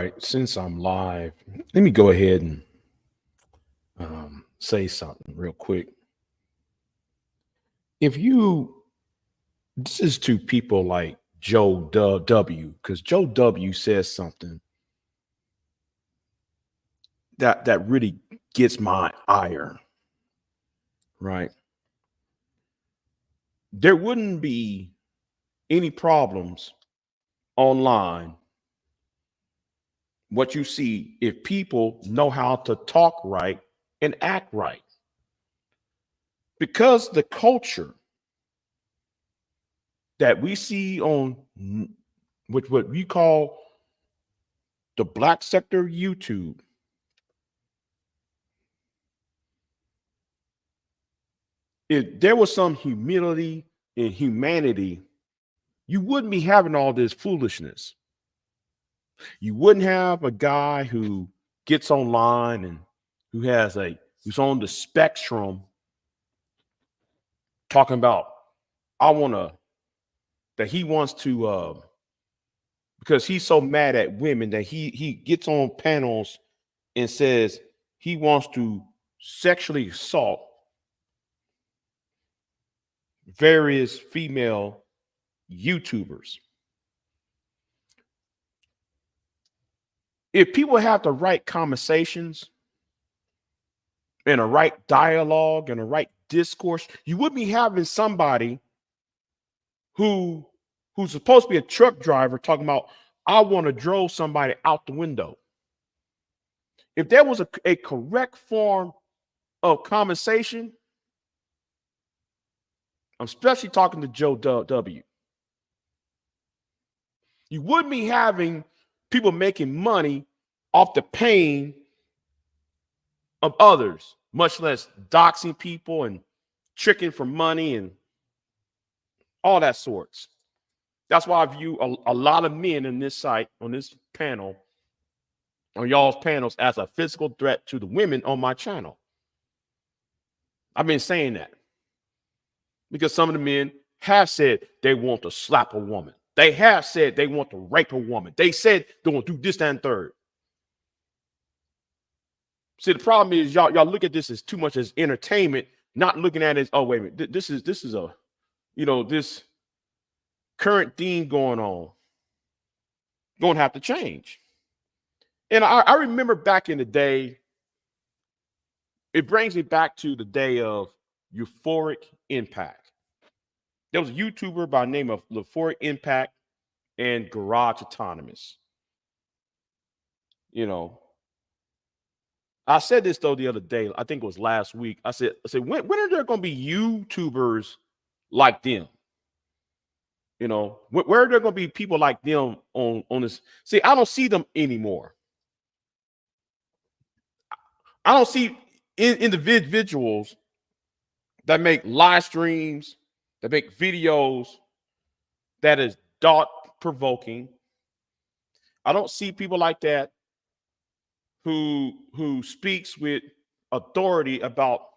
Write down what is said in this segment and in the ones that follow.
right, since I'm live, let me go ahead and say something real quick. If you, this is to people like W, because Joe W says something that really gets my ire, right? There wouldn't be any problems online, what you see, if people know how to talk right and act right. Because the culture that we see on what we call the black sector YouTube, if there was some humility and humanity, you wouldn't be having all this foolishness. You wouldn't have a guy who gets online and who's on the spectrum talking about I want to that he wants to because he's so mad at women that he gets on panels and says he wants to sexually assault various female YouTubers. If people have the right conversations and a right dialogue and a right discourse, you wouldn't be having somebody who who's supposed to be a truck driver talking about I want to drove somebody out the window. If there was a correct form of conversation, I'm especially talking to Joe W. You wouldn't be having people making money off the pain of others, much less doxing people and tricking for money and all that sorts. That's why I view a lot of men in this site, on this panel, on y'all's panels, as a physical threat to the women on my channel. I've been saying that because some of the men have said they want to slap a woman. They have said they want to rape a woman. They said they want to do this, that, and third. See, the problem is y'all look at this as too much as entertainment, not looking at it as, oh, wait a minute, this is a, this current thing going on, going to have to change. And I remember back in the day, it brings me back to the day of euphoric impact. There was a YouTuber by the name of Euphoric Impact and Garage Autonomous. I said this though the other day, I think it was last week. I said, when are there going to be YouTubers like them? Where are there going to be people like them on this? See, I don't see them anymore. I don't see individuals that make live streams, that make videos that is thought provoking. I don't see people like that who speaks with authority about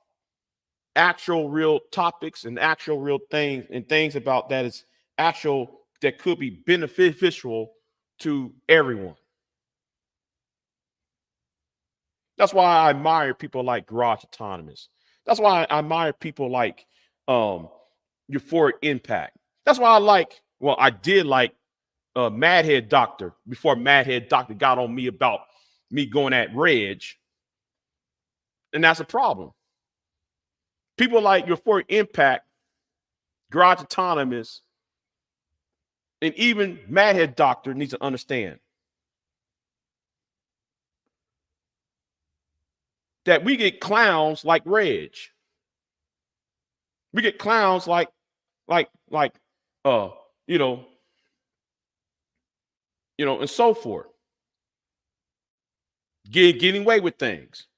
actual real topics and actual real things and things about that is actual that could be beneficial to everyone. That's why I admire people like Garage Autonomous. That's why I admire people like Euphoric Impact. That's why I did like Madhead Doctor before Madhead Doctor got on me about me going at Reg. And that's a problem. People like Euphoric Impact, Garage Autonomous, and even Madhead Doctor needs to understand that we get clowns like Reg. We get clowns like and so forth. Getting away with things.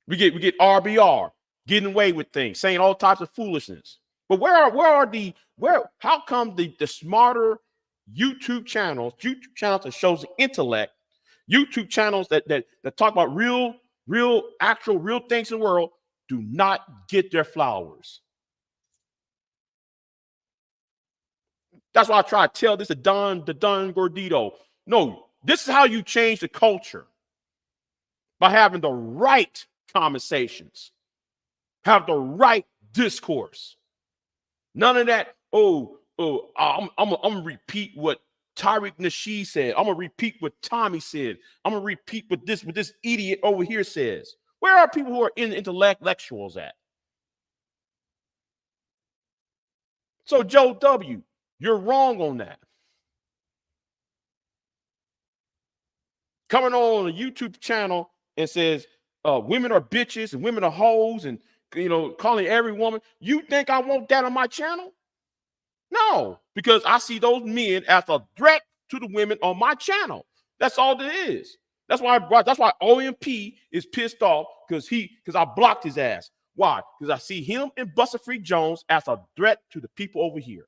We get RBR getting away with things, saying all types of foolishness. But how come the smarter YouTube channels that shows the intellect, YouTube channels that talk about real things in the world do not get their flowers? That's why I try to tell this to Don Gordito. No, This is how you change the culture, by having the right conversations, have the right discourse. None of that, I'm gonna repeat what Tariq Nasheed said. I'm gonna repeat what Tommy said. I'm gonna repeat what this idiot over here says. Where are people who are intellectuals at? So Joe W., you're wrong on that. Coming on a YouTube channel and says women are bitches and women are hoes and calling every woman. You think I want that on my channel? No, because I see those men as a threat to the women on my channel. That's all it is. That's why OMP is pissed off because I blocked his ass. Why? Because I see him and Buster Free Jones as a threat to the people over here.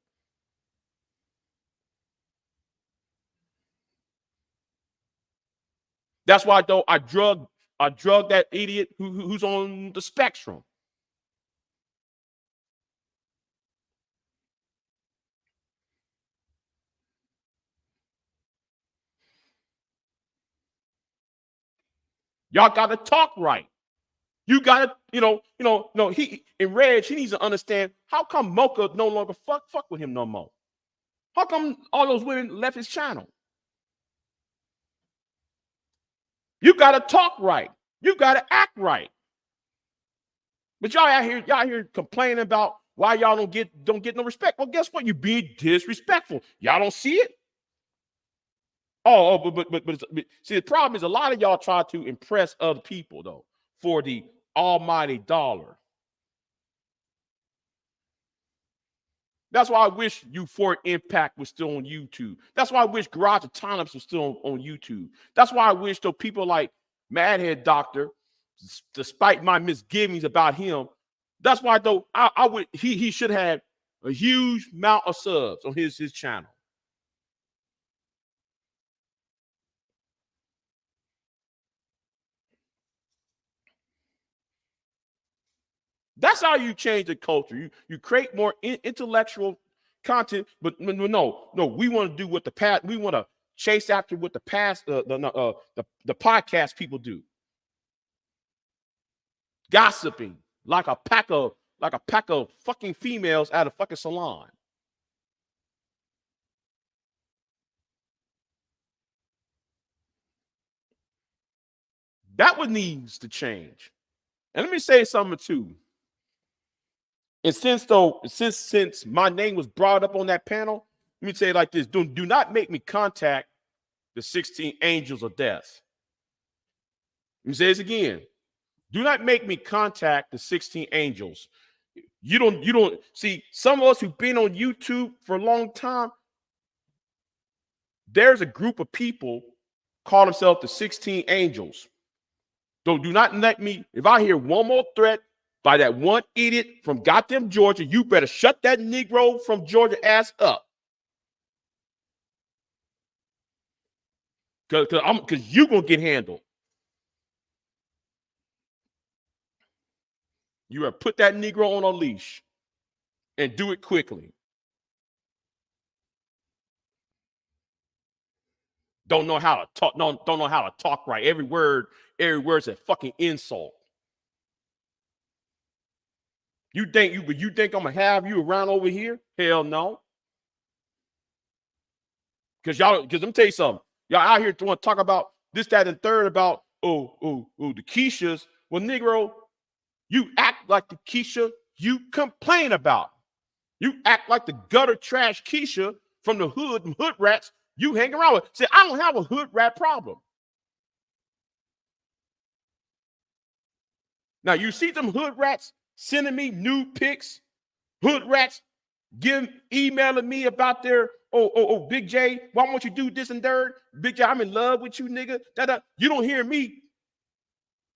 That's why though I drug that idiot who's on the spectrum. Y'all got to talk right. You got to, he in Reg, he needs to understand how come Mocha no longer fuck with him no more. How come all those women left his channel? You got to talk right. You got to act right. But y'all out here complaining about why y'all don't get no respect. Well, guess what? You're being disrespectful. Y'all don't see it. But see, the problem is a lot of y'all try to impress other people though for the almighty dollar. That's why I wish Euphoric Impact was still on YouTube. That's why I wish Garage Autonomous was still on YouTube. That's why I wish though people like Madhead Doctor, despite my misgivings about him, that's why though I would he should have a huge amount of subs on his channel. That's how you change the culture. You create more intellectual content, but no, we want to do what the past. We want to chase after what the past the podcast people do. Gossiping like a pack of fucking females at a fucking salon. That one needs to change. And let me say something too. And since my name was brought up on that panel, let me say it like this: do not make me contact the 16 angels of death. Let me say this again: do not make me contact the 16 angels. You don't see some of us who've been on YouTube for a long time. There's a group of people call themselves the 16 angels. So do not let me, if I hear one more threat by that one idiot from goddamn Georgia, you better shut that Negro from Georgia ass up. Because you're going to get handled. You better put that Negro on a leash and do it quickly. Don't know how to talk. Don't know how to talk right. Every word's a fucking insult. You think I'm gonna have you around over here? Hell no. Because let me tell you something. Y'all out here want to talk about this, that, and third about the Keishas. Well, Negro, you act like the Keisha you complain about. You act like the gutter trash Keisha from the hood rats you hang around with. Say, I don't have a hood rat problem. Now you see them hood rats sending me nude pics, hood rats emailing me about their Big J, why won't you do this and third? Big J, I'm in love with you, nigga. You don't hear me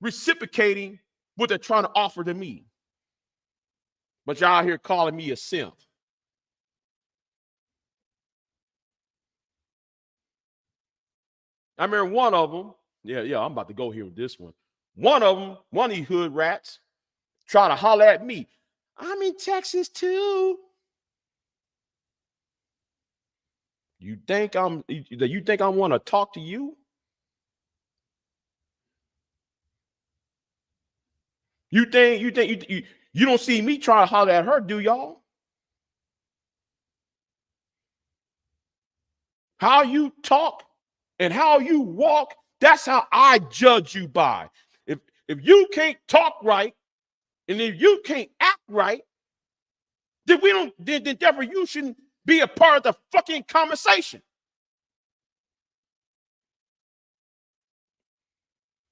reciprocating what they're trying to offer to me. But y'all out here calling me a simp. I remember one of them. Yeah, I'm about to go here with this one. One of these hood rats, try to holler at me. I'm in Texas too. You think I want to talk to you? You don't see me trying to holler at her, do y'all? How you talk and how you walk, that's how I judge you by. If you can't talk right and if you can't act right, then therefore you shouldn't be a part of the fucking conversation.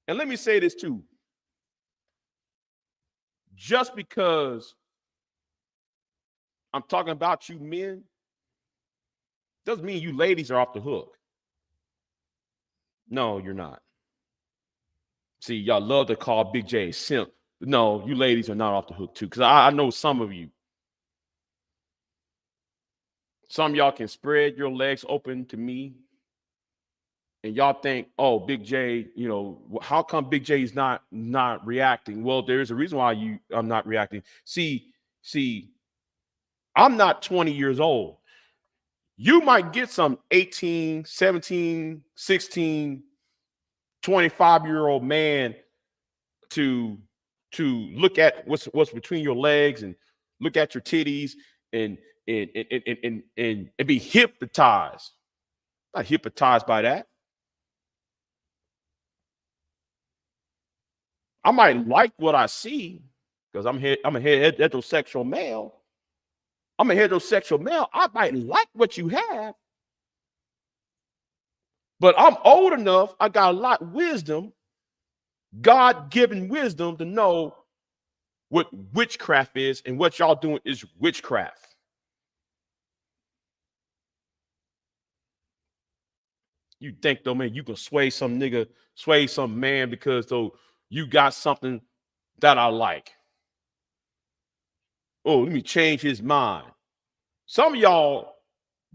And let me say this too. Just because I'm talking about you men doesn't mean you ladies are off the hook. No, you're not. See, y'all love to call Big J a simp. No, you ladies are not off the hook too. Because I know some of you. Some of y'all can spread your legs open to me. And y'all think, oh, Big J, how come Big J is not reacting? Well, there's a reason why I'm not reacting. See, I'm not 20 years old. You might get some 18, 17, 16, 25-year-old man to look at what's between your legs and look at your titties and be hypnotized. Not hypnotized by that. I might like what I see because I'm a heterosexual male. I'm a heterosexual male. I might like what you have, but I'm old enough. I got a lot of wisdom, God-given wisdom to know what witchcraft is, and what y'all doing is witchcraft. You think though, man, you can sway some man because though you got something that I like. Oh, let me change his mind. Some of y'all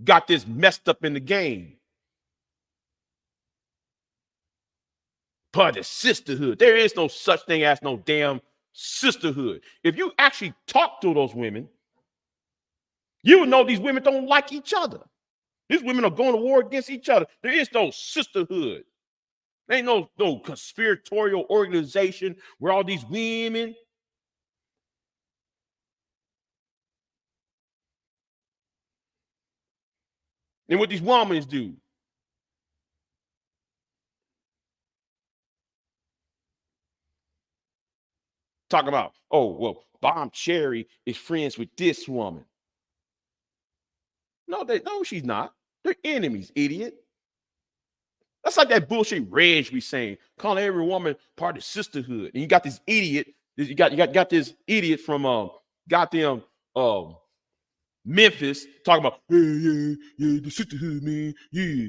got this messed up in the game. But the sisterhood, there is no such thing as no damn sisterhood. If you actually talk to those women, you would know these women don't like each other. These women are going to war against each other. There is no sisterhood. There ain't no conspiratorial organization where all these women. And what these women do. Talk about, oh, well, Bomb Cherry is friends with this woman. No, she's not. They're enemies, idiot. That's like that bullshit Reg be saying, calling every woman part of the sisterhood. And you got this idiot, you got this idiot from goddamn Memphis talking about, yeah, the sisterhood, man. Yeah.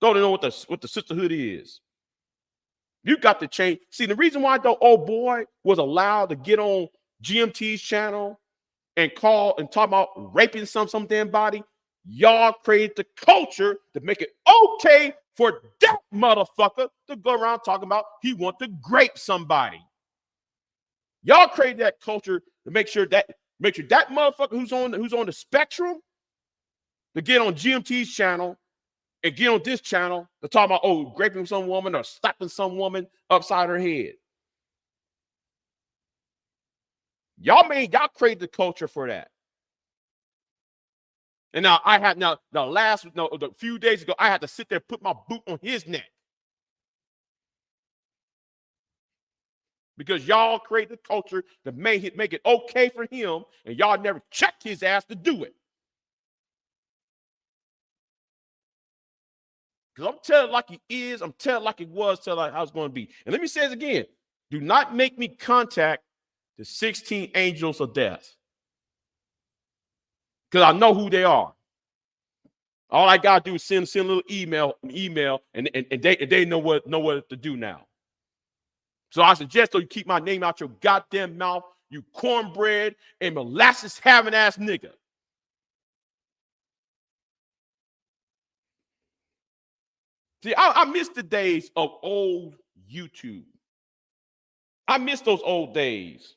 Don't know what the sisterhood is. You got to change. See, the reason why the old boy was allowed to get on GMT's channel and call and talk about raping some damn body, y'all created the culture to make it okay for that motherfucker to go around talking about he want to grape somebody. Y'all created that culture to make sure that motherfucker who's on the spectrum to get on GMT's channel and get on this channel to talk about, oh, graping some woman or slapping some woman upside her head. Y'all created the culture for that. And now a few days ago, I had to sit there and put my boot on his neck. Because y'all created the culture to make it okay for him, and y'all never checked his ass to do it. Because I'm telling like he is, I'm telling like it was, telling like how it's going to be. And let me say this again. Do not make me contact the 16 angels of death. Because I know who they are. All I gotta do is send a little email, and they know what to do now. So I suggest you keep my name out your goddamn mouth, you cornbread and molasses having ass nigga. See, I miss the days of old YouTube. I miss those old days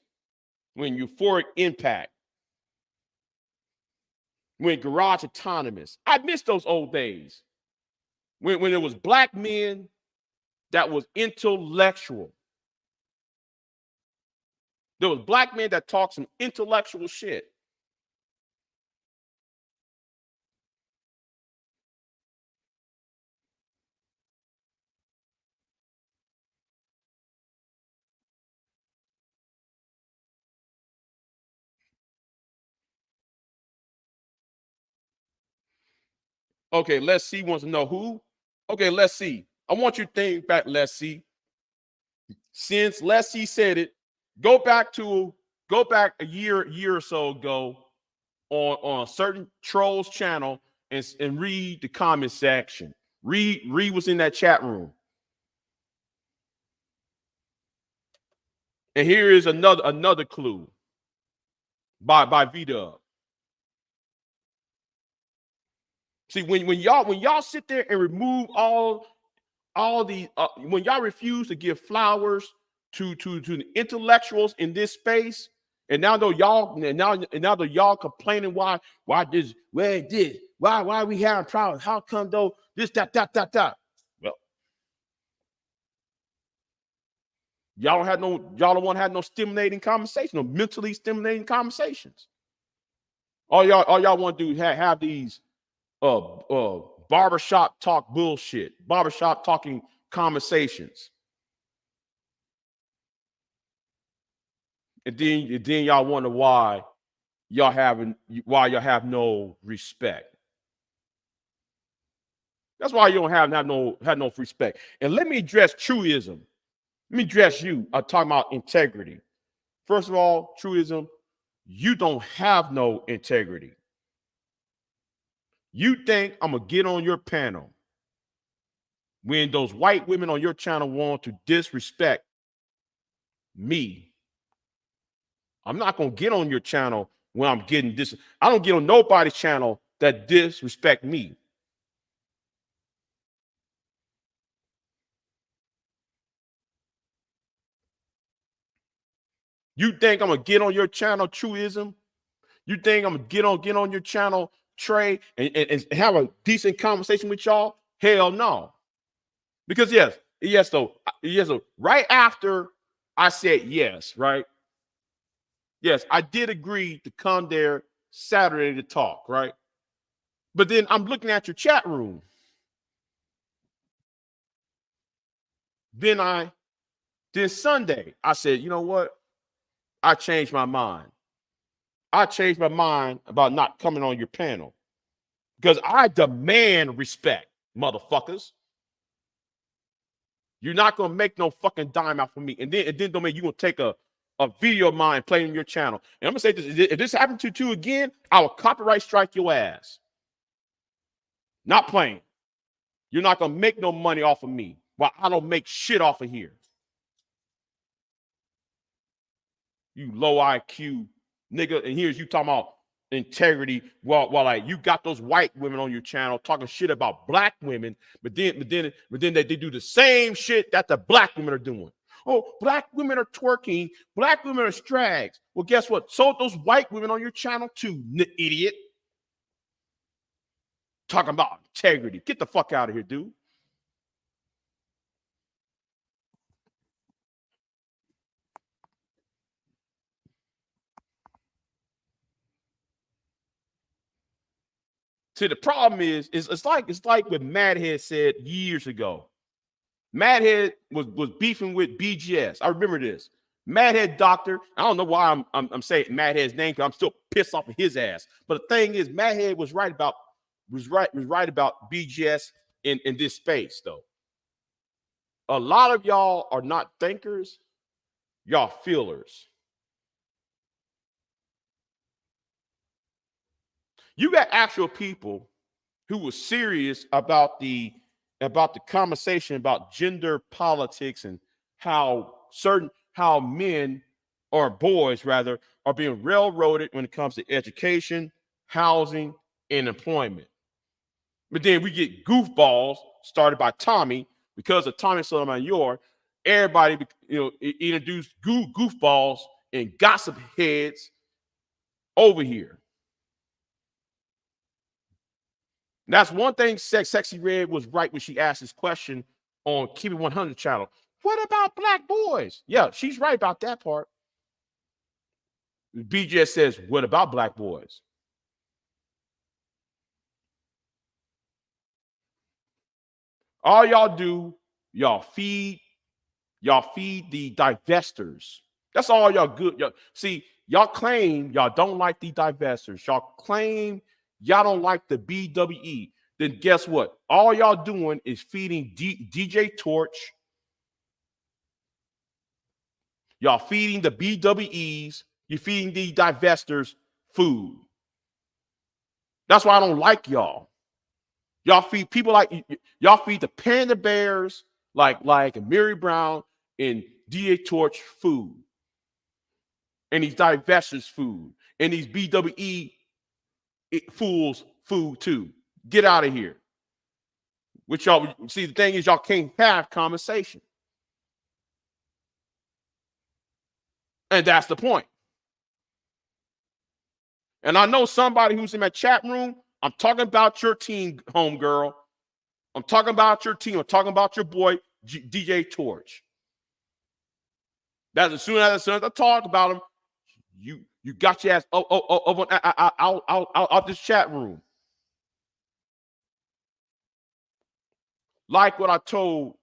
when Euphoric Impact when Garage Autonomous. I miss those old days when it was black men that was intellectual. There was black men that talked some intellectual shit. Okay, let's see wants to know who. Okay, let's see. I want you to think back, let's see. Since let's see said it, go back a year or so ago on a certain trolls channel and read the comment section. Read what's in that chat room. And here is another clue by V-Dub. See, when y'all sit there and remove all the when y'all refuse to give flowers to the intellectuals in this space, and now though y'all now though y'all complaining why this why we having problems, how come though this that. Well, y'all don't want to have no stimulating conversation, no mentally stimulating conversations. All y'all want to do is have these barbershop talk bullshit, barbershop talking conversations. And then y'all wonder why y'all have no respect. That's why you don't have no respect. And let me address truism. Let me address you. I'm talking about integrity. First of all, truism, you don't have no integrity. You think I'm gonna get on your panel when those white women on your channel want to disrespect me. I'm not gonna get on your channel when I'm getting this. I don't get on nobody's channel that disrespect me. You think I'm gonna get on your channel, truism? You think I'm gonna get on your channel, Trey, and have a decent conversation with y'all? Hell no. Because yes, right after I said yes, right? Yes, I did agree to come there Saturday to talk, right? But then I'm looking at your chat room. Then Sunday, I said, you know what? I changed my mind. I changed my mind about not coming on your panel because I demand respect, motherfuckers. You're not gonna make no fucking dime out for me, and then don't make you gonna take a video of mine playing on your channel. And I'm gonna say this: if this happened to you again, I will copyright strike your ass. Not playing. You're not gonna make no money off of me. Well, I don't make shit off of here. You low IQ nigga. And here's you talking about integrity while like you got those white women on your channel talking shit about black women, but then they do the same shit that the black women are doing. Oh, black women are twerking, black women are strags. Well, guess what? So those white women on your channel too, idiot. Talking about integrity. Get the fuck out of here, dude. See, the problem is it's like what Madhead said years ago. Madhead was beefing with BGS. I remember this. Madhead Doctor. I don't know why I'm saying Madhead's name because I'm still pissed off of his ass. But the thing is, Madhead was right about BGS in this space though. A lot of y'all are not thinkers. Y'all feelers. You got actual people who was serious about the conversation about gender politics and how men or boys rather are being railroaded when it comes to education, housing, and employment. But then we get goofballs started by Tommy because of Tommy Sotomayor. Everybody, introduced goofballs and gossip heads over here. That's one thing Sexy Red was right when she asked this question on Keep It 100 channel. What about black boys? Yeah, she's right about that part. BJ says, what about black boys? All y'all do, y'all feed the divestors. That's all y'all good. See, y'all claim y'all don't like the divestors. Y'all claim y'all don't like the BWE. Then guess what? All y'all doing is feeding DJ Torch. Y'all feeding the BWEs. You're feeding the divestors food. That's why I don't like y'all. Y'all feed people like y'all feed the Panda Bears like Mary Brown and DJ Torch food. And these divestors food. And these BWE fools food too. Get out of here. Which y'all see, the thing is, y'all can't have conversation. And that's the point. And I know somebody who's in that chat room. I'm talking about your team, homegirl. I'm talking about your team. I'm talking about your boy, DJ Torch. That's as soon as I talk about him, you got your ass out this chat room. Like what I told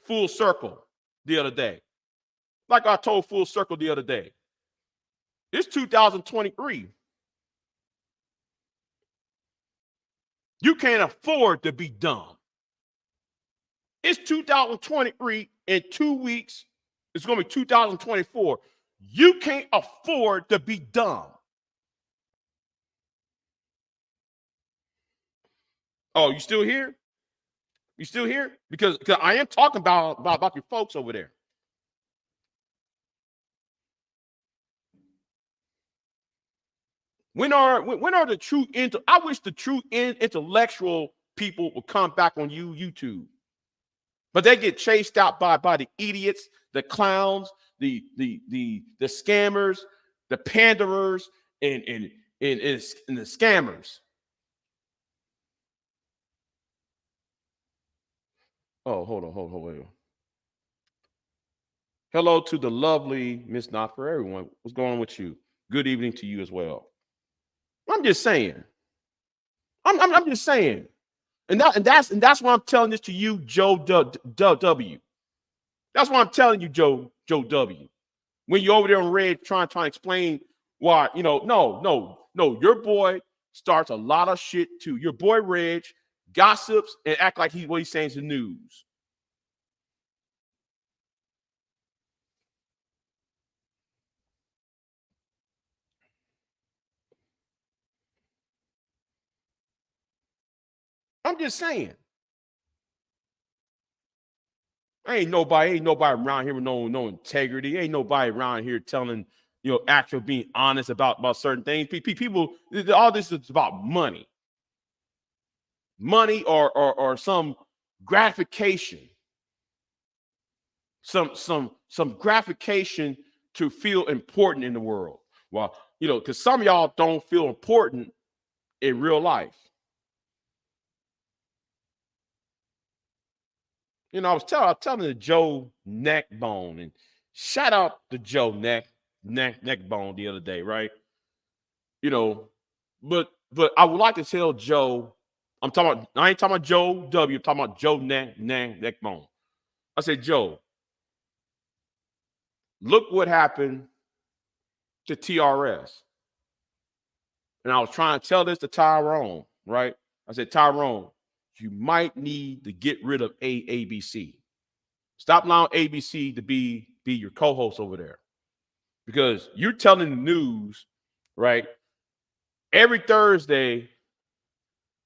Full Circle the other day. Like I told Full Circle the other day. It's 2023. You can't afford to be dumb. It's 2023. In 2 weeks, it's going to be 2024. You can't afford to be dumb. Oh, you still here? You still here? Because I am talking about your folks over there. When are the true I wish the true intellectual people would come back on YouTube. But they get chased out by the idiots, the clowns, the scammers, the panderers, and the scammers. Oh, hold on, wait. Hello to the lovely Miss Not For Everyone. What's going on with you? Good evening to you as well. I'm just saying. I'm just saying. And that's why I'm telling this to you, Joe W. That's why I'm telling you, Joe W. When you're over there on Red trying to explain why, no. Your boy starts a lot of shit too. Your boy Reg gossips and act like what he's saying is the news. I'm just saying. Ain't nobody around here with no integrity. Ain't nobody around here telling, actual being honest about certain things. People, all this is about money. Money or some gratification. Some gratification to feel important in the world. Well, because some of y'all don't feel important in real life. I was telling the Joe Neckbone, and shout out to Joe Neckbone the other day, right? But I would like to tell Joe, I ain't talking about Joe W, I'm talking about Joe Neckbone. I said, Joe, look what happened to TRS. And I was trying to tell this to Tyrone, right? I said, Tyrone, you might need to get rid of ABC. Stop allowing ABC to be your co-host over there. Because you're telling the news, right? Every Thursday,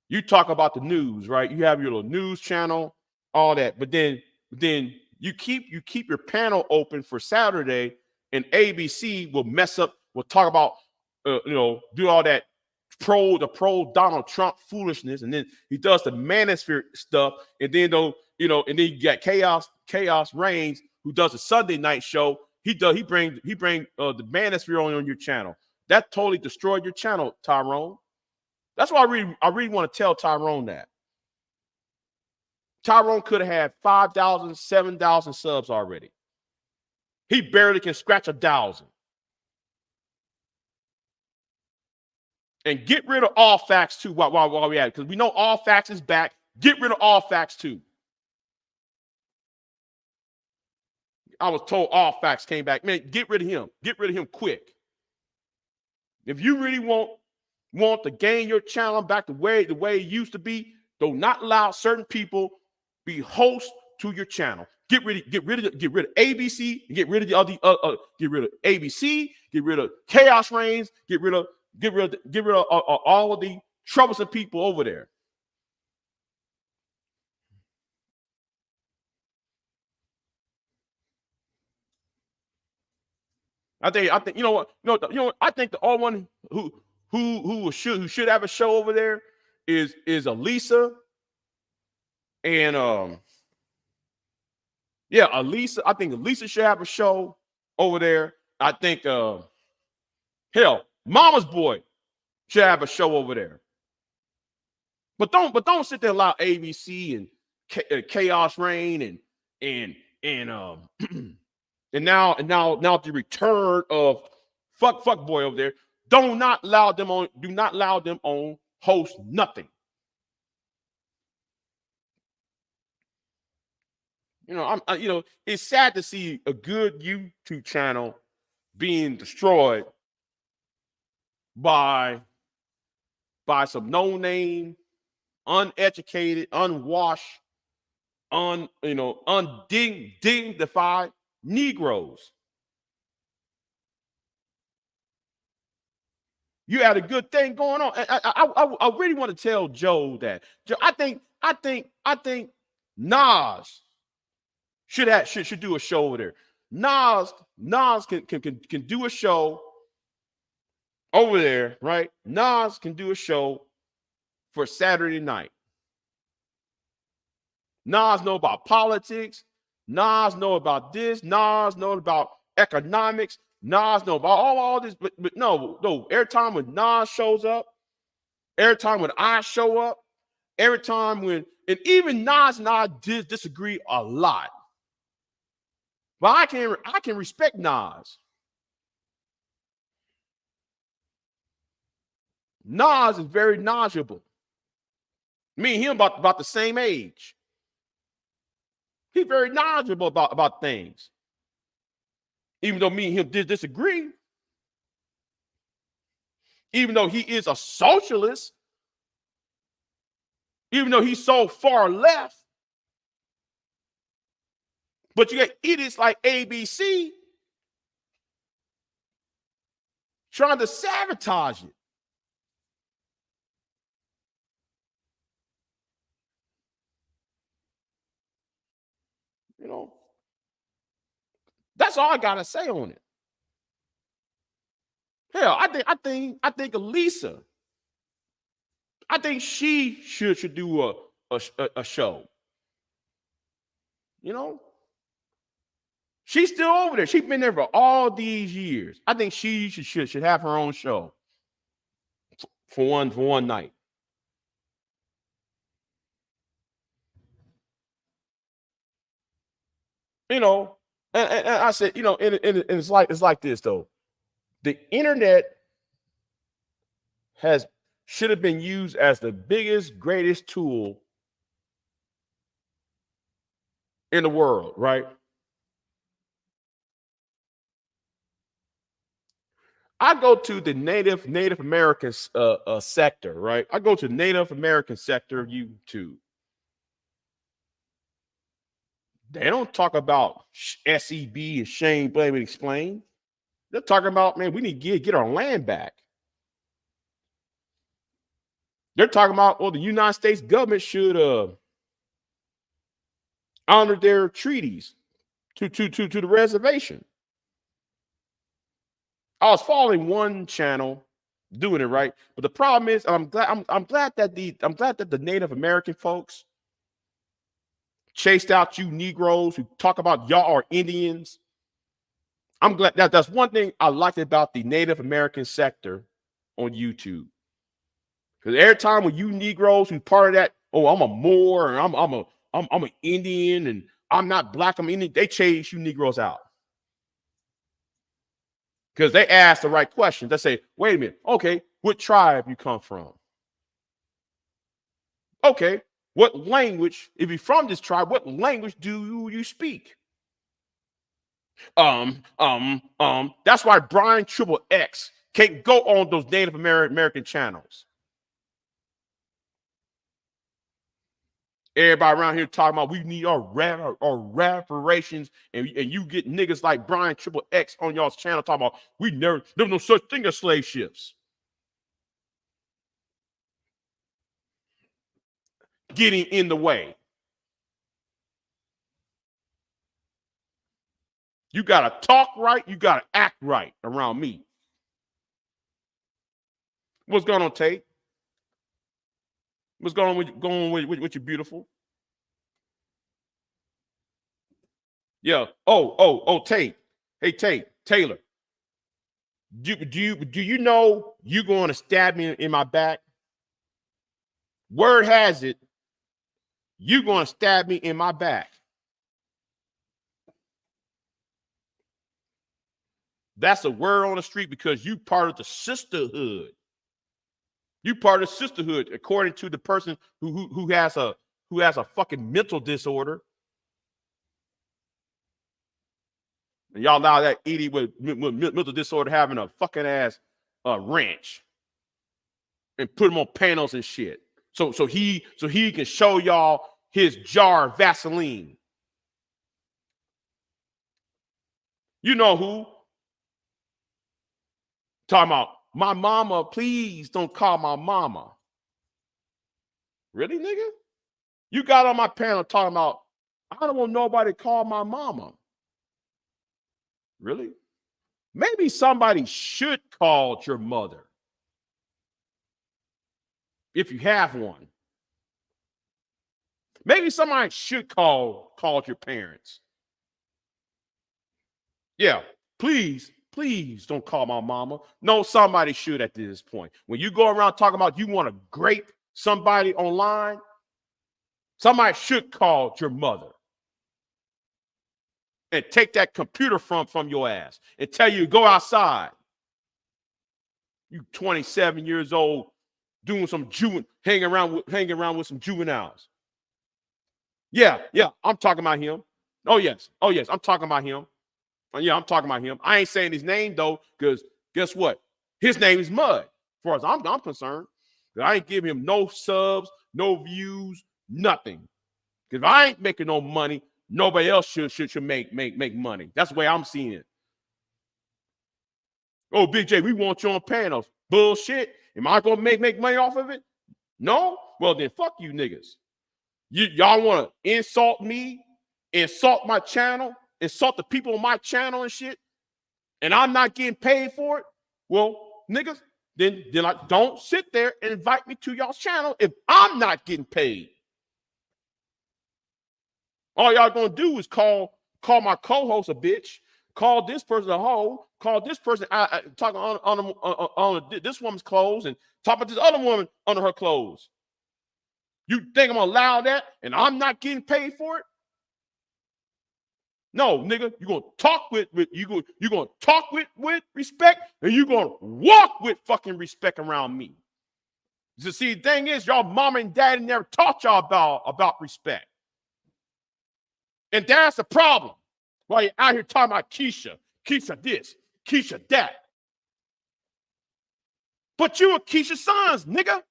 you talk about the news, right? You have your little news channel, all that. But then you keep your panel open for Saturday, and ABC will talk about do all that pro Donald Trump foolishness, and then he does the manosphere stuff, and then and then you got chaos reigns, who does a Sunday night show. He bring the manosphere on your channel. That totally destroyed your channel, Tyrone. That's why I really want to tell Tyrone that. Tyrone could have had 5,000, 7,000 subs already. He barely can scratch 1,000. And get rid of all facts too while we at it, because we know all facts is back. Get rid of all facts too. I was told all facts came back. Man, get rid of him. Get rid of him quick. If you really want to gain your channel back the way it used to be, do not allow certain people be hosts to your channel. Get rid of ABC. Get rid of the other. Get rid of ABC. Get rid of Chaos Reigns. Get rid of all of the troublesome people over there. I think you know what I think the only one who should have a show over there is Elisa and Elisa. I think Elisa should have a show over there. I think hell, Mama's Boy should have a show over there. But don't sit there and allow ABC and Chaos Reign and and now the return of fuck boy over there. Do not allow them on host nothing. It's sad to see a good YouTube channel being destroyed by some no-name, uneducated, unwashed, undignified Negroes. You had a good thing going on. I really want to tell Joe that I think Nas should do a show over there. Nas can do a show over there, right? Nas can do a show for Saturday night. Nas know about politics. Nas know about this. Nas know about economics. Nas know about all this, but no. Every time when Nas shows up, every time when I show up, every time when, and even Nas and I disagree a lot, but I can respect Nas. Nas is very knowledgeable. Me and him about the same age. He's very knowledgeable about things. Even though me and him disagree, even though he is a socialist, even though he's so far left, but you got idiots like ABC trying to sabotage it. That's all I gotta say on it. Hell, I think Elisa, I think she should do a show. She's still over there. She's been there for all these years. I think she should have her own show for one night. And I said, and it's like this though. The internet should have been used as the biggest, greatest tool in the world, right? I go to the Native American sector, right? I go to Native American sector of YouTube. They don't talk about SEB and Shane Blame and Explain. They're talking about, man, we need to get our land back. They're talking about, well, the United States government should honor their treaties to the reservation. I was following one channel doing it right, but the problem is, I'm glad that the Native American folks chased out you Negroes who talk about y'all are Indians. I'm glad that's one thing I liked about the Native American sector on YouTube. Because every time when you Negroes who's part of that, oh, I'm a Moor, and I'm an Indian, and I'm not black, I'm Indian, they chase you Negroes out. Because they ask the right questions. They say, wait a minute, okay, what tribe you come from? Okay, what language, if you're from this tribe, what language do you speak? That's why Brian Triple X can't go on those Native American channels. Everybody around here talking about we need our reparations, and you get niggas like Brian Triple X on y'all's channel talking about there was no such thing as slave ships. Getting in the way. You gotta talk right, you gotta act right around me. What's going on, Tate? What's going on with you, beautiful? Yeah. Oh, Tate. Hey, Taylor. Do you know you going to stab me in my back? Word has it, you going to stab me in my back. That's a word on the street because you part of the sisterhood. You part of the sisterhood, according to the person who has a fucking mental disorder. And y'all allow that idiot with mental disorder having a fucking ass wrench and put him on panels and shit. So he can show y'all his jar of Vaseline. You know who? Talking about my mama, please don't call my mama. Really, nigga? You got on my panel talking about I don't want nobody to call my mama. Really? Maybe somebody should call your mother. If you have one. Maybe somebody should call your parents. Yeah, please don't call my mama. No, somebody should at this point. When you go around talking about you want to grape somebody online, somebody should call your mother and take that computer from your ass and tell you to go outside. You 27 years old doing some hanging around with some juveniles. Yeah, I'm talking about him. Oh yes, I'm talking about him. Yeah, I'm talking about him. I ain't saying his name though, because guess what? His name is Mud, as far as I'm concerned. I ain't giving him no subs, no views, nothing. Because if I ain't making no money, nobody else should make money. That's the way I'm seeing it. Oh, Big J, we want you on panels. Bullshit. Am I gonna make money off of it? No? Well, then fuck you niggas. Y'all want to insult me, insult my channel, insult the people on my channel and shit, and I'm not getting paid for it? Well, niggas, then don't sit there and invite me to y'all's channel if I'm not getting paid. All y'all gonna do is call my co-host a bitch, call this person a hoe, call this person talking on this woman's clothes, and talk about this other woman under her clothes. You think I'm gonna allow that and I'm not getting paid for it? No, nigga, you're gonna talk with respect, and you're gonna walk with fucking respect around me. So see, the thing is, y'all mama and daddy never taught y'all about respect. And that's the problem. While you're out here talking about Keisha this, Keisha that. But you are Keisha's sons, nigga.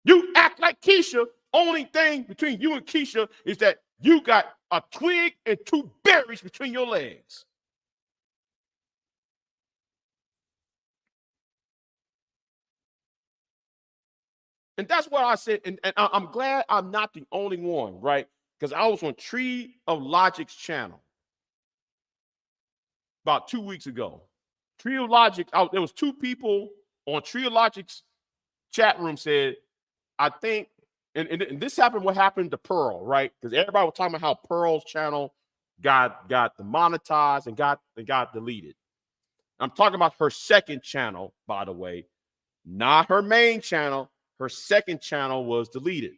You act like Keisha. Only thing between you and Keisha is that you got a twig and two berries between your legs. And that's what I said. And I'm glad I'm not the only one, right? Because I was on Tree of Logic's channel about 2 weeks ago. Tree of Logic, there was two people on Tree of Logic's chat room said, I think, and this happened, what happened to Pearl, right? Because everybody was talking about how Pearl's channel got demonetized and got deleted. I'm talking about her second channel, by the way. not her main channel. Her second channel was deleted.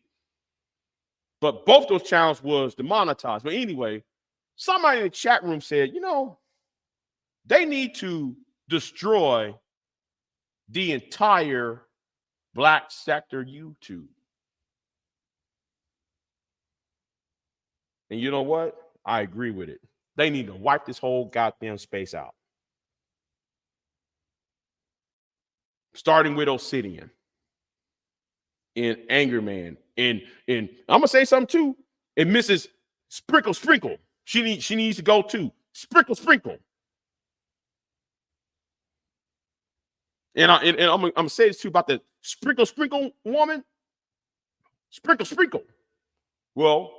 But both those channels was demonetized. But anyway, somebody in the chat room said, they need to destroy the entire Black sector YouTube. And you know what? I agree with it. They need to wipe this whole goddamn space out. Starting with Obsidian and Angerman. And I'm gonna say something too. And Mrs. Sprinkle. She needs to go too. Sprinkle. And I'm gonna say this too about the sprinkle woman. Sprinkle. Well,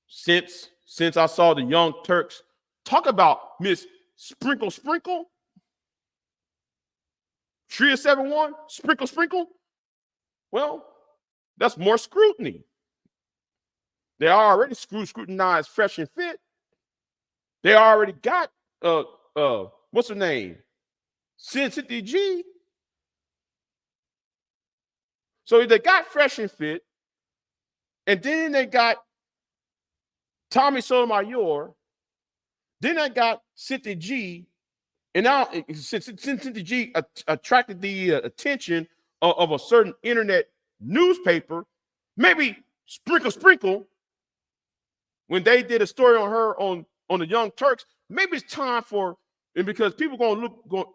since I saw the Young Turks talk about Miss Sprinkle, Tria 71, Sprinkle, well, that's more scrutiny. They already scrutinized Fresh and Fit. They already got what's her name? Sensitive G. So they got Fresh and Fit, and then they got Tommy Sotomayor. Then I got Cynthia G, and now Cynthia G attracted the attention of a certain internet newspaper. Maybe Sprinkle, when they did a story on her on the Young Turks, maybe it's time for, and because people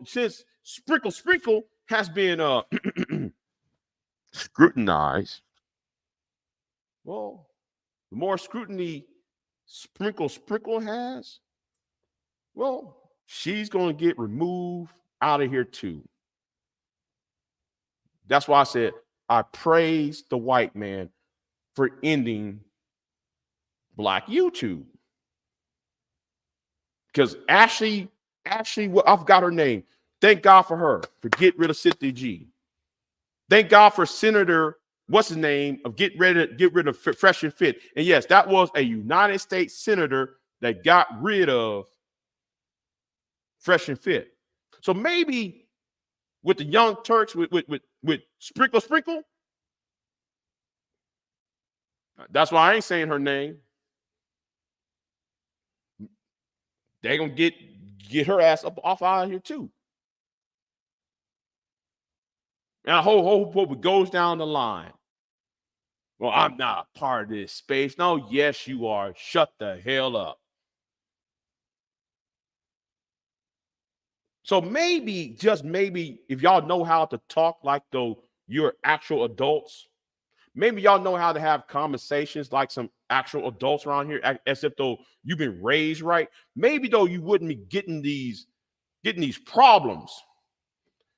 since Sprinkle has been scrutinized. Well, the more scrutiny Sprinkle has, well, she's going to get removed out of here too. That's why I said I praise the white man for ending Black YouTube. Because Ashley, well, I've got her name. Thank God for her, for get rid of Cynthia G. Thank God for Senator, what's his name, of get rid of Fresh and Fit. And yes, that was a United States senator that got rid of Fresh and Fit. So maybe with the Young Turks, with Sprinkle, that's why I ain't saying her name. They're gonna get her ass up off out of here too. And a whole what goes down the line. Well, I'm not a part of this space. No, yes, you are. Shut the hell up. So maybe, just maybe, if y'all know how to talk like though you're actual adults, maybe y'all know how to have conversations like some actual adults around here, as if though you've been raised right. Maybe though you wouldn't be getting these problems.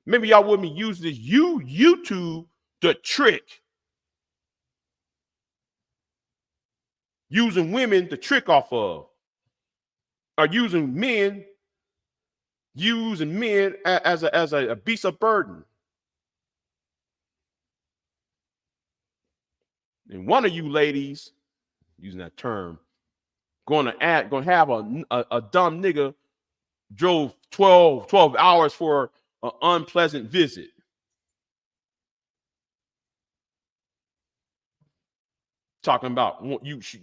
Maybe y'all wouldn't be using this YouTube to trick. Using women to trick off of. Or using men as a beast of burden. And one of you ladies, using that term, going to have a dumb nigga drove 12 hours for an unpleasant visit. Talking about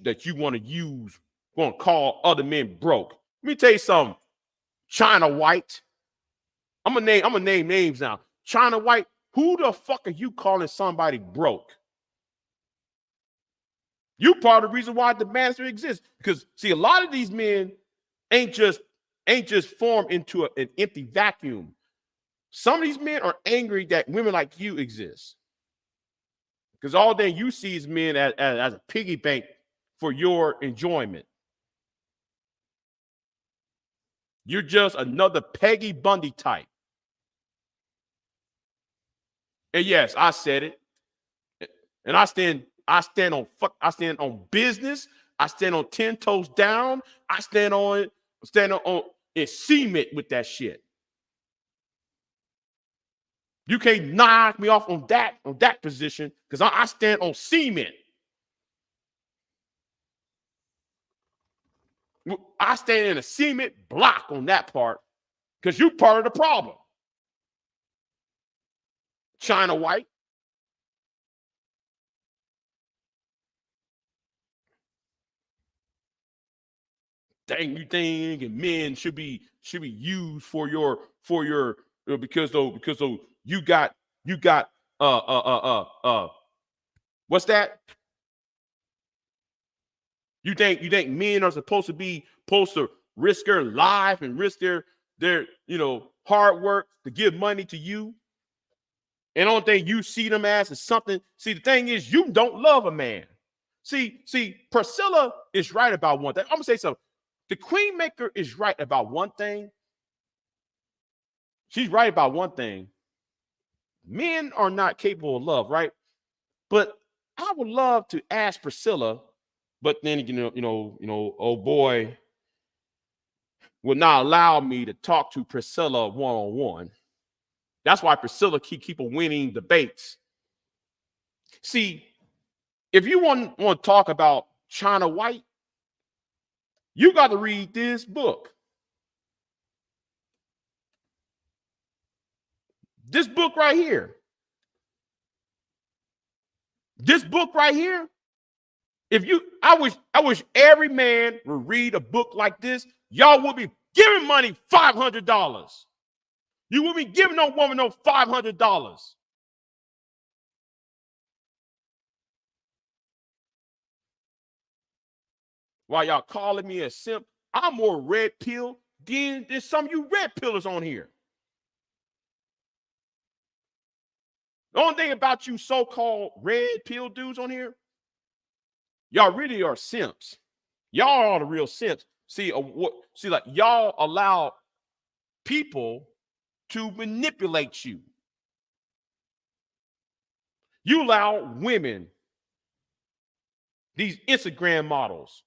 that you want to use, going to call other men broke. Let me tell you something. China White. I'm gonna name names now. China White. Who the fuck are you calling somebody broke? You part of the reason why the manager exists. Because see, a lot of these men ain't just formed into an empty vacuum. Some of these men are angry that women like you exist. Because all day you see is men as a piggy bank for your enjoyment. You're just another Peggy Bundy type. And yes, I said it. And I stand on business. I stand on 10 toes down. I stand on cement with that shit. You can't knock me off on that position because I stand on cement. I stand in a cement block on that part because you're part of the problem. China White. Dang, you think and men should be used for your because you got uh uh uh uh uh what's that? You think men are supposed to risk their life and risk their hard work to give money to you? And only thing you see them as is something. See, the thing is, you don't love a man. See, Priscilla is right about one thing. I'm gonna say something. The Queen Maker is right about one thing. She's right about one thing. Men are not capable of love, right? But I would love to ask Priscilla, but then oh boy will not allow me to talk to Priscilla one on one. That's why Priscilla keep winning debates. See, if you want to talk about China White, you got to read this book. This book right here. This book right here. I wish every man would read a book like this. Y'all would be giving money $500. You would be giving no woman no $500. While y'all calling me a simp, I'm more red pill than some of you red pillers on here. The only thing about you so-called red pill dudes on here, y'all really are simps. Y'all are the real simps. See, like y'all allow people to manipulate you. You allow women, these Instagram models.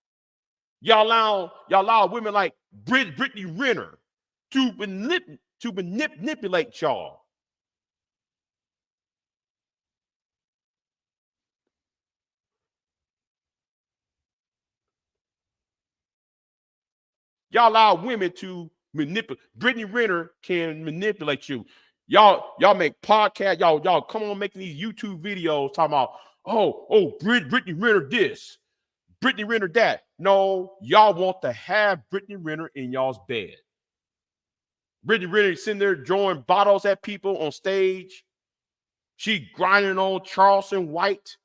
Y'all allow women like Brittany Renner to manipulate y'all. Y'all allow women to manipulate. Brittany Renner can manipulate you. Y'all make podcasts. Y'all come on making these YouTube videos talking about Brittany Renner this, Brittany Renner that. No, y'all want to have Brittany Renner in y'all's bed. Brittany Renner sitting there throwing bottles at people on stage. She grinding on Charleston White.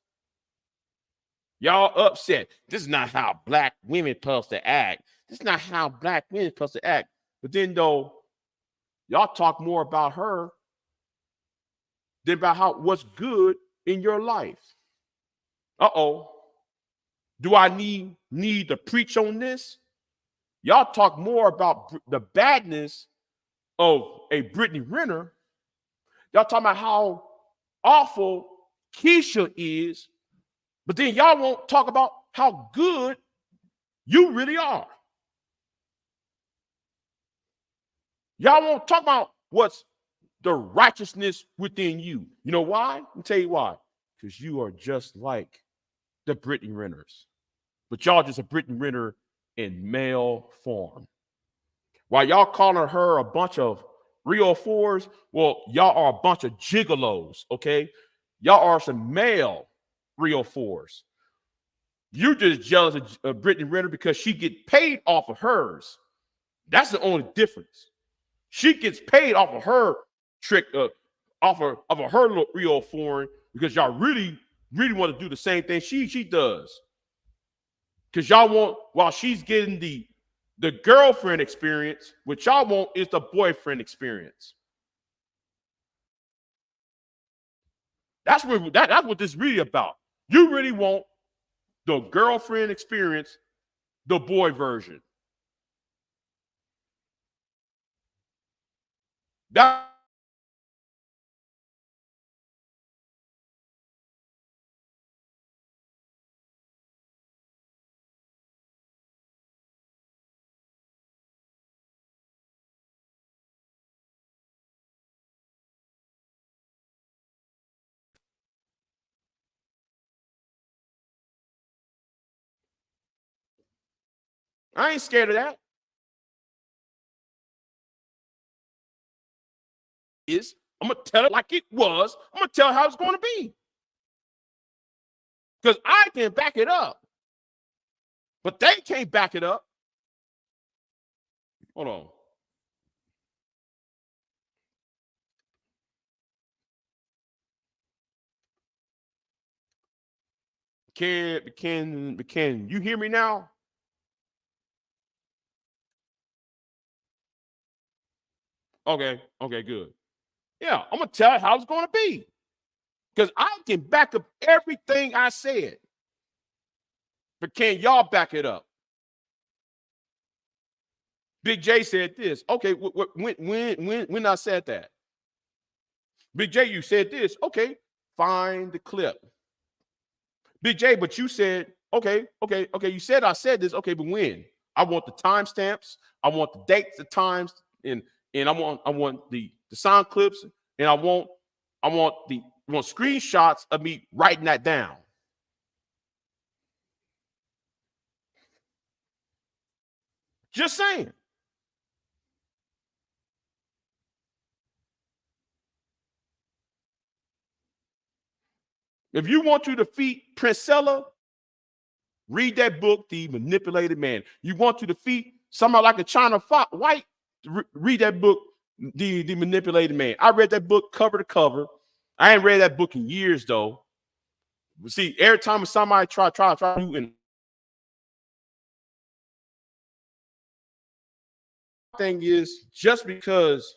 Y'all upset. This is not how black women supposed to act. This is not how black women supposed to act. But then though, y'all talk more about her than about what's good in your life. Uh-oh. Do I need to preach on this? Y'all talk more about the badness of a Brittany Renner. Y'all talking about how awful Keisha is, but then y'all won't talk about how good you really are. Y'all won't talk about what's the righteousness within you. You know why? I'll tell you why. Because you are just like the Brittany Renners. But y'all just a Brittany Renner in male form. While y'all calling her a bunch of real fours, well, y'all are a bunch of gigolos, okay? Y'all are some male real fours. You're just jealous of Brittany Renner because she get paid off of hers. That's the only difference. She gets paid off of her trick, of her real foreign because y'all really want to do the same thing she does. Because y'all want, while she's getting the girlfriend experience, what y'all want is the boyfriend experience. That's what this is really about. You really want the girlfriend experience, the boy version. That I ain't scared of that. Is I'm going to tell it like it was. I'm going to tell how it's going to be. Because I can back it up. But they can't back it up. Hold on. Can you hear me now? Okay, good. Yeah, I'm gonna tell it how it's gonna be. Because I can back up everything I said. But can y'all back it up? Big J said this. Okay, when I said that? Big J, you said this. Okay, find the clip. Big J, but you said, okay. You said I said this. Okay, but when? I want the timestamps. I want the dates, the times, and I want the sound clips, and I want screenshots of me writing that down. Just saying. If you want to defeat Princella, read that book, The Manipulated Man. You want to defeat somebody like a China White, read that book, The Manipulated Man. I read that book cover to cover. I ain't read that book in years, though. See, every time somebody try to do, and thing is, just because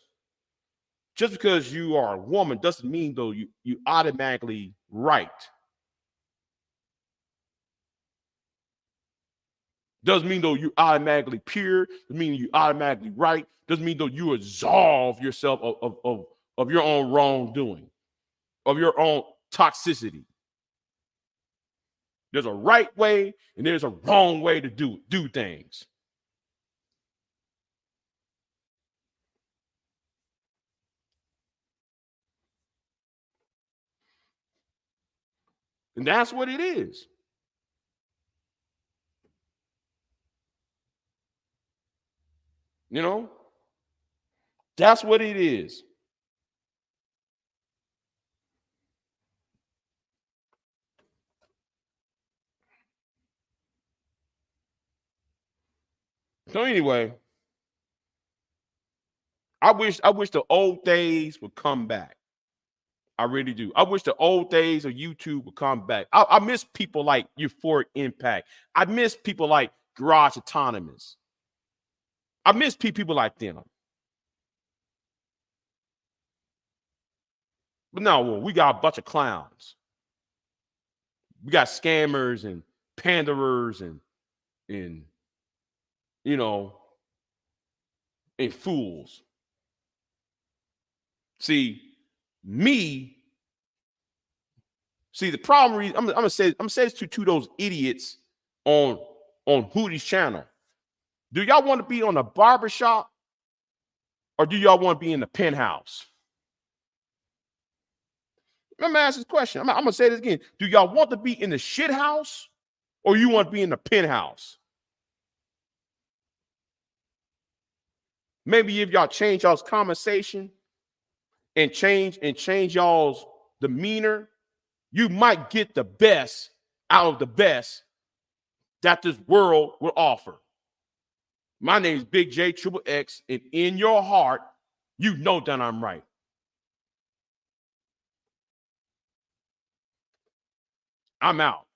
you are a woman doesn't mean though you automatically right. Doesn't mean though you automatically pure. Doesn't mean you automatically right. Doesn't mean though you absolve yourself of your own wrongdoing, of your own toxicity. There's a right way and there's a wrong way to do things. And that's what it is. You know, that's what it is. So anyway, I wish the old days would come back. I really do. I wish the old days of YouTube would come back. I miss people like Euphoric Impact. I miss people like Garage Autonomous. I miss people like them. But no, well, we got a bunch of clowns. We got scammers and panderers and you know and fools. See, me. See, the problem. I'm gonna say this to those idiots on Hootie's channel. Do y'all want to be on a barbershop or do y'all want to be in the penthouse? Let me ask this question. I'm gonna say this again. Do y'all want to be in the shit house or you want to be in the penthouse? Maybe if y'all change y'all's conversation and change y'all's demeanor, you might get the best out of the best that this world will offer. My name is Big J Triple X, and in your heart, you know that I'm right. I'm out.